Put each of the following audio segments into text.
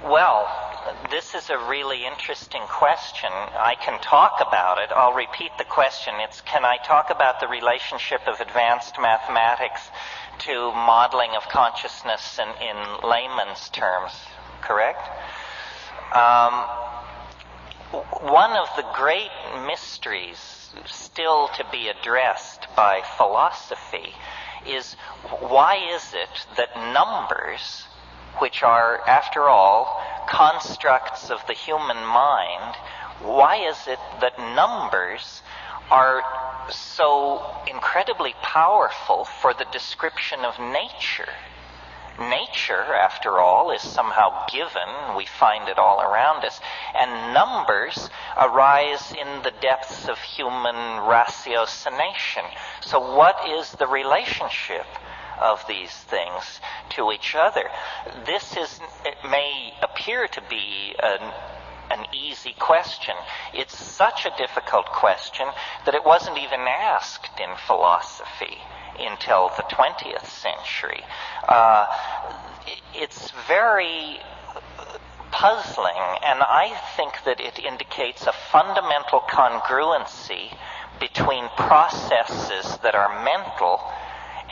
Well, this is a really interesting question. I can talk about it. I'll repeat the question. It's, can I talk about the relationship of advanced mathematics to modeling of consciousness in layman's terms, correct? One of the great mysteries still to be addressed by philosophy is, why is it that numbers, which are, after all, constructs of the human mind, why is it that numbers are so incredibly powerful for the description of nature? Nature, after all, is somehow given. We find it all around us. And numbers arise in the depths of human ratiocination. So what is the relationship of these things to each other? It may appear to be an easy question. It's such a difficult question that it wasn't even asked in philosophy until the 20th century. It's very puzzling, and I think that it indicates a fundamental congruency between processes that are mental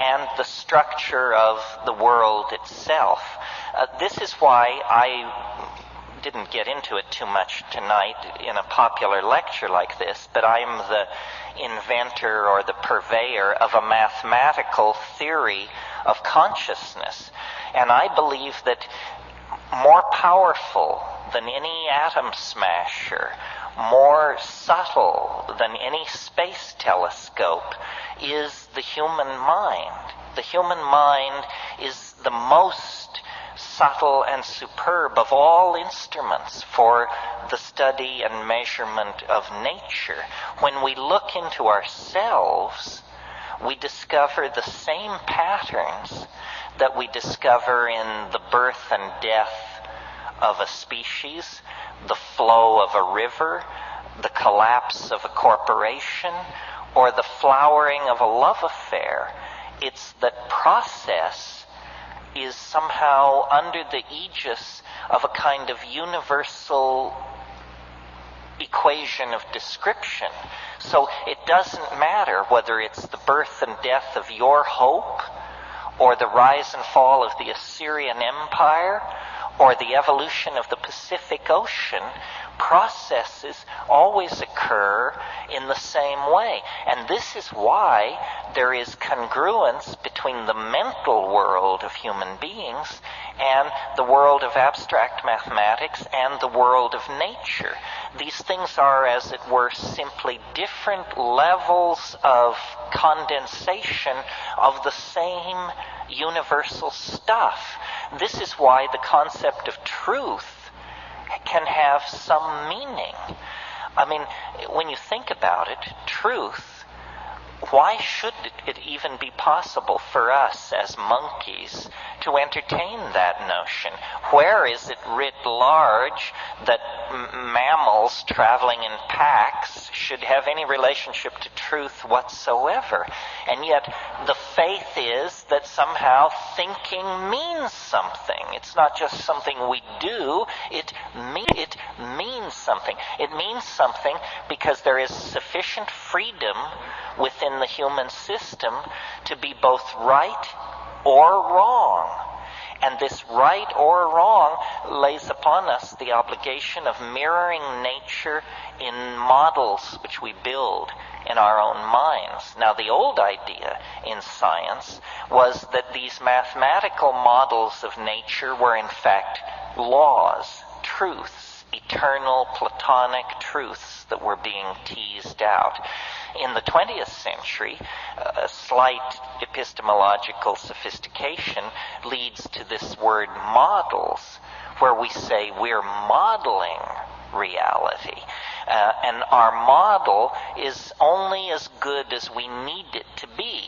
and the structure of the world itself. This is why I didn't get into it too much tonight in a popular lecture like this, but I'm the inventor or the purveyor of a mathematical theory of consciousness. And I believe that more powerful than any atom smasher, more subtle than any space telescope, is the human mind. The human mind is the most subtle and superb of all instruments for the study and measurement of nature. When we look into ourselves, we discover the same patterns that we discover in the birth and death of a species, the flow of a river, the collapse of a corporation, or the flowering of a love affair. It's that process is somehow under the aegis of a kind of universal equation of description. So it doesn't matter whether it's the birth and death of your hope, or the rise and fall of the Assyrian Empire, or the evolution of the Pacific Ocean. Processes always occur in the same way. And this is why there is congruence between the mental world of human beings and the world of abstract mathematics and the world of nature. These things are, as it were, simply different levels of condensation of the same universal stuff. This is why the concept of truth can have some meaning. I mean, when you think about it, truth, why should it even be possible for us as monkeys to entertain that notion? Where is it writ large that mammals traveling in packs should have any relationship to truth whatsoever? And yet the faith is that somehow thinking means something. It's not just something we do, it means something. It means something because there is sufficient freedom within the human system to be both right or wrong. And this right or wrong lays upon us the obligation of mirroring nature in models which we build in our own minds. Now, the old idea in science was that these mathematical models of nature were in fact laws, truths, eternal Platonic truths that were being teased out. In the 20th century, a slight epistemological sophistication leads to this word models, where we say we're modeling reality. And our model is only as good as we need it to be.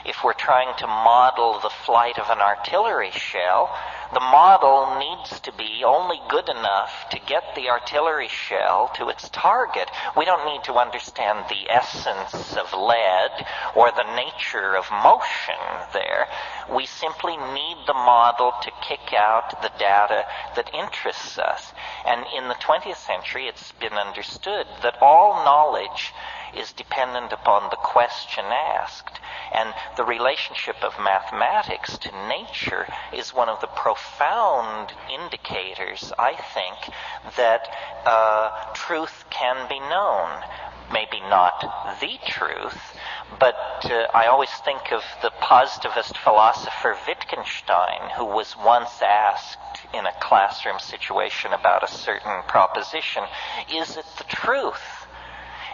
If we're trying to model the flight of an artillery shell, The model needs to be only good enough to get the artillery shell to its target. We don't need to understand the essence of lead or the nature of motion there. We simply need the model to kick out the data that interests us. And in the 20th century, it's been understood that all knowledge is dependent upon the question asked. And the relationship of mathematics to nature is one of the profound indicators, I think, that truth can be known. Maybe not the truth, but I always think of the positivist philosopher Wittgenstein, who was once asked in a classroom situation about a certain proposition, is it the truth?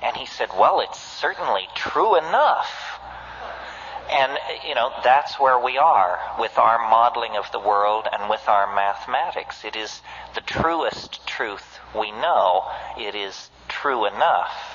And he said, well, it's certainly true enough. And, that's where we are with our modeling of the world and with our mathematics. It is the truest truth we know. It is true enough.